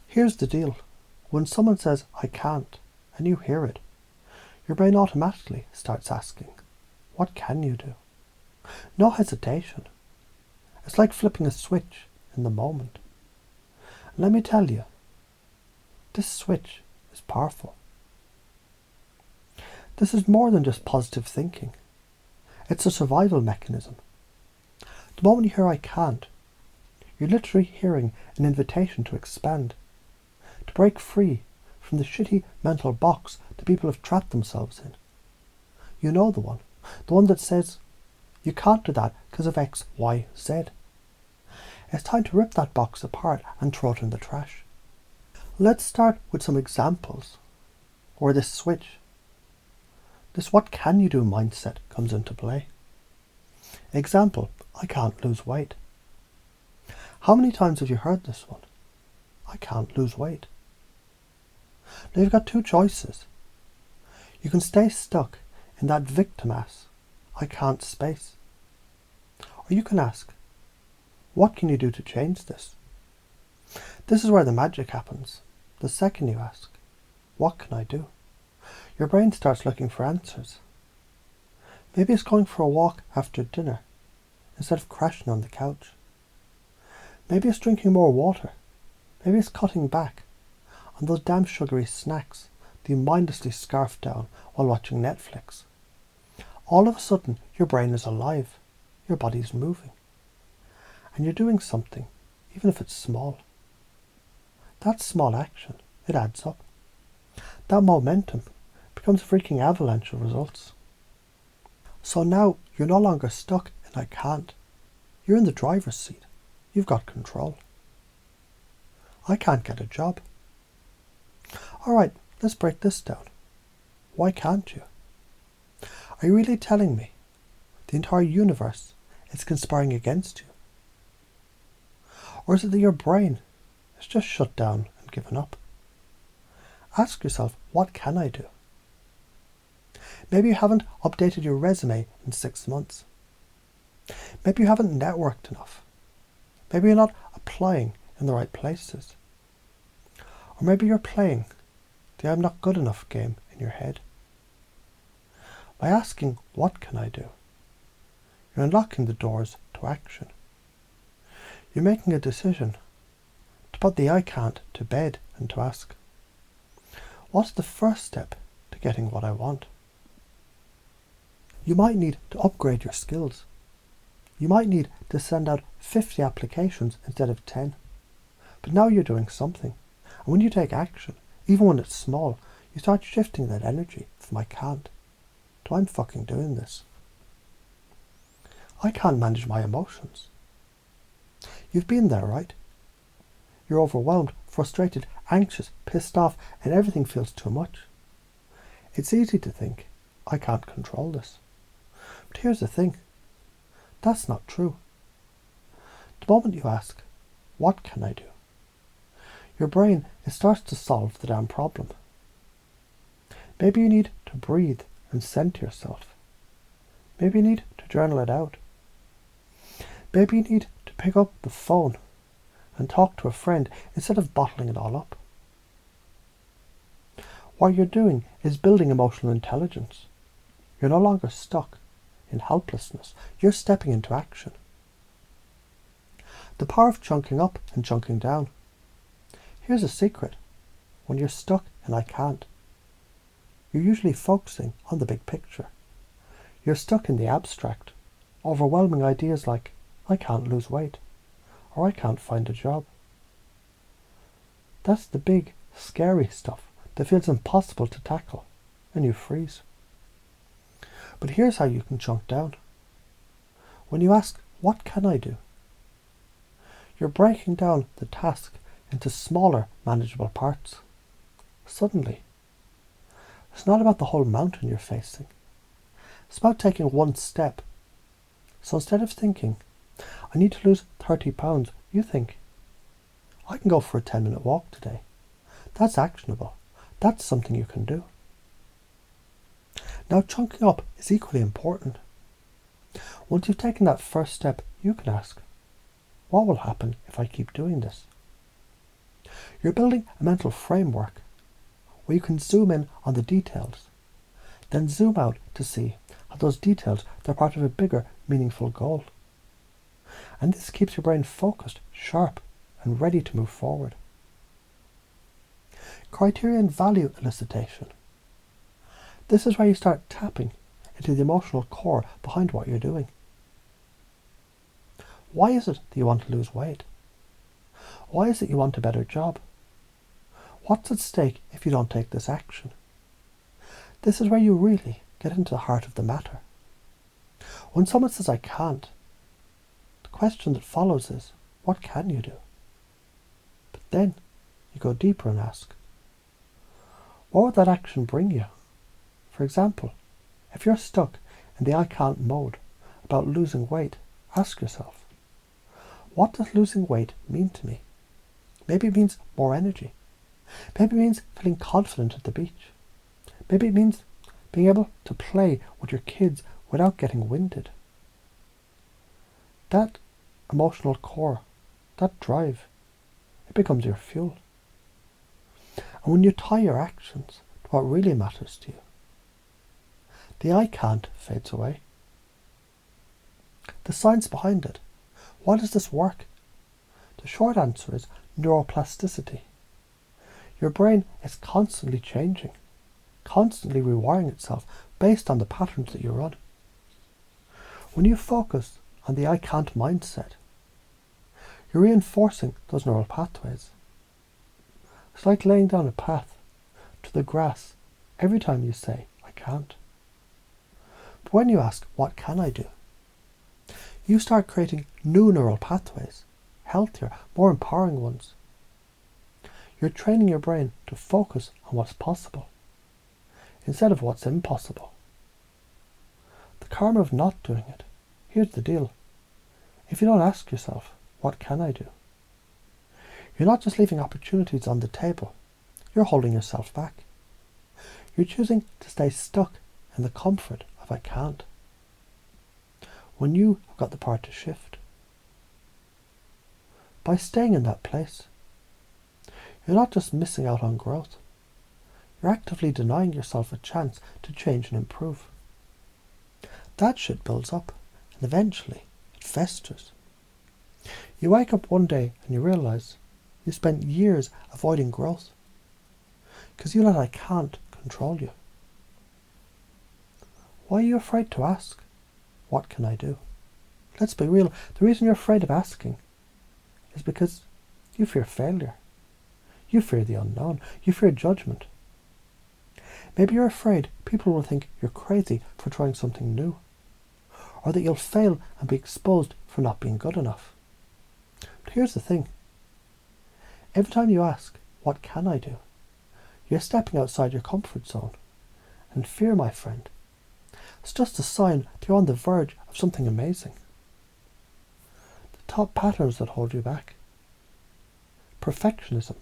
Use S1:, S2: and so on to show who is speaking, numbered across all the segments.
S1: Here's the deal. When someone says, I can't, and you hear it, your brain automatically starts asking, what can you do? No hesitation. It's like flipping a switch in the moment. And let me tell you, this switch is powerful. This is more than just positive thinking. It's a survival mechanism. The moment you hear I can't, you're literally hearing an invitation to expand, to break free from the shitty mental box that people have trapped themselves in. You know the one that says, you can't do that because of X, Y, Z. It's time to rip that box apart and throw it in the trash. Let's start with some examples where this switch, this what can you do mindset comes into play. Example, I can't lose weight. How many times have you heard this one? I can't lose weight. Now you've got two choices. You can stay stuck in that victim ass, I can't space. Or you can ask, what can you do to change this? This is where the magic happens. The second you ask, what can I do? Your brain starts looking for answers. Maybe it's going for a walk after dinner instead of crashing on the couch. Maybe it's drinking more water. Maybe it's cutting back on those damn sugary snacks that you mindlessly scarf down while watching Netflix. All of a sudden, your brain is alive. Your body's moving. And you're doing something, even if it's small. That small action, it adds up. That momentum becomes a freaking avalanche of results. So now you're no longer stuck in I can't. You're in the driver's seat. You've got control. I can't get a job. Alright, let's break this down. Why can't you? Are you really telling me the entire universe is conspiring against you? Or is it that your brain is just shut down and given up? Ask yourself, what can I do? Maybe you haven't updated your resume in 6 months. Maybe you haven't networked enough. Maybe you're not applying in the right places. Or maybe you're playing the I'm not good enough game in your head. By asking, what can I do? You're unlocking the doors to action. You're making a decision to put the I can't to bed and to ask, what's the first step to getting what I want? You might need to upgrade your skills. You might need to send out 50 applications instead of 10. But now you're doing something. And when you take action, even when it's small, you start shifting that energy from I can't to I'm fucking doing this. I can't manage my emotions. You've been there, right? You're overwhelmed, frustrated, anxious, pissed off, and everything feels too much. It's easy to think, I can't control this. But here's the thing. That's not true. The moment you ask, what can I do? Your brain, it starts to solve the damn problem. Maybe you need to breathe and center yourself. Maybe you need to journal it out. Maybe you need to pick up the phone and talk to a friend instead of bottling it all up. What you're doing is building emotional intelligence. You're no longer stuck in helplessness. You're stepping into action. The power of chunking up and chunking down. Here's a secret. When you're stuck in I can't, you're usually focusing on the big picture. You're stuck in the abstract, overwhelming ideas like, I can't lose weight, or I can't find a job. That's the big, scary stuff that feels impossible to tackle, and you freeze. But here's how you can chunk down. When you ask, what can I do? You're breaking down the task into smaller, manageable parts. Suddenly, it's not about the whole mountain you're facing. It's about taking one step. So instead of thinking, I need to lose 30 pounds, you think, I can go for a 10-minute walk today. That's actionable. That's something you can do. Now, chunking up is equally important. Once you've taken that first step, you can ask, what will happen if I keep doing this? You're building a mental framework where you can zoom in on the details, then zoom out to see how those details are part of a bigger, meaningful goal. And this keeps your brain focused, sharp, and ready to move forward. Criterion value elicitation. This is where you start tapping into the emotional core behind what you're doing. Why is it that you want to lose weight? Why is it you want a better job? What's at stake if you don't take this action? This is where you really get into the heart of the matter. When someone says, I can't, the question that follows is, what can you do? But then you go deeper and ask, what would that action bring you? For example, if you're stuck in the I can't mode about losing weight, ask yourself, what does losing weight mean to me? Maybe it means more energy. Maybe it means feeling confident at the beach. Maybe it means being able to play with your kids without getting winded. That emotional core, that drive, it becomes your fuel. And when you tie your actions to what really matters to you, the I can't fades away. The science behind it. Why does this work? The short answer is neuroplasticity. Your brain is constantly changing, constantly rewiring itself based on the patterns that you run. When you focus on the I can't mindset, you're reinforcing those neural pathways. It's like laying down a path to the grass every time you say, I can't. But when you ask, what can I do? You start creating new neural pathways, healthier, more empowering ones. You're training your brain to focus on what's possible instead of what's impossible. The karma of not doing it. Here's the deal. If you don't ask yourself, what can I do? You're not just leaving opportunities on the table. You're holding yourself back. You're choosing to stay stuck in the comfort of I can't, when you have got the power to shift. By staying in that place, you're not just missing out on growth. You're actively denying yourself a chance to change and improve. That shit builds up, and eventually it festers. You wake up one day and you realise you spent years avoiding growth because you let I can't control you. Why are you afraid to ask, what can I do? Let's be real. The reason you're afraid of asking is because you fear failure. You fear the unknown. You fear judgment. Maybe you're afraid people will think you're crazy for trying something new, or that you'll fail and be exposed for not being good enough. But here's the thing. Every time you ask, what can I do? You're stepping outside your comfort zone. And fear, my friend, it's just a sign that you're on the verge of something amazing. The top patterns that hold you back. Perfectionism.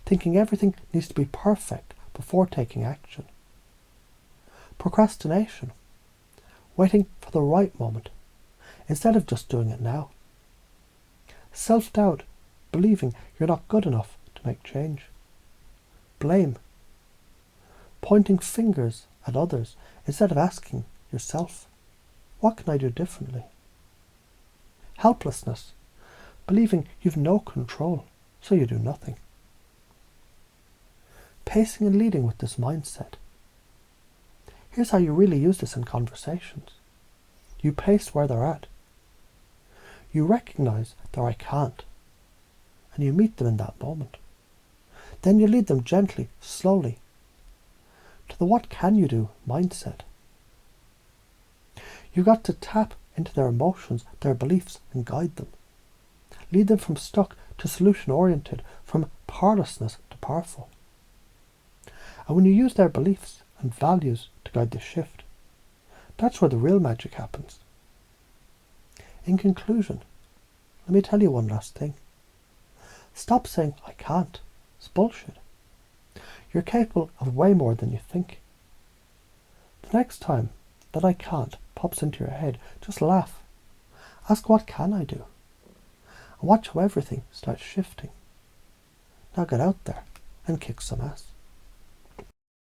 S1: Thinking everything needs to be perfect before taking action. Procrastination. Waiting for the right moment instead of just doing it now. Self-doubt. Believing you're not good enough to make change. Blame. Pointing fingers at others instead of asking yourself, what can I do differently? Helplessness. Believing you've no control, so you do nothing. Pacing and leading with this mindset. Here's how you really use this in conversations. You pace where they're at. You recognise their I can't, and you meet them in that moment. Then you lead them gently, slowly, to the what can you do mindset. You've got to tap into their emotions, their beliefs, and guide them. Lead them from stuck to solution-oriented, from powerlessness to powerful. And when you use their beliefs and values to guide the shift, that's where the real magic happens. In conclusion, let me tell you one last thing. Stop saying, I can't. It's bullshit. You're capable of way more than you think. The next time that I can't pops into your head, just laugh. Ask, what can I do? And watch how everything starts shifting. Now get out there and kick some ass.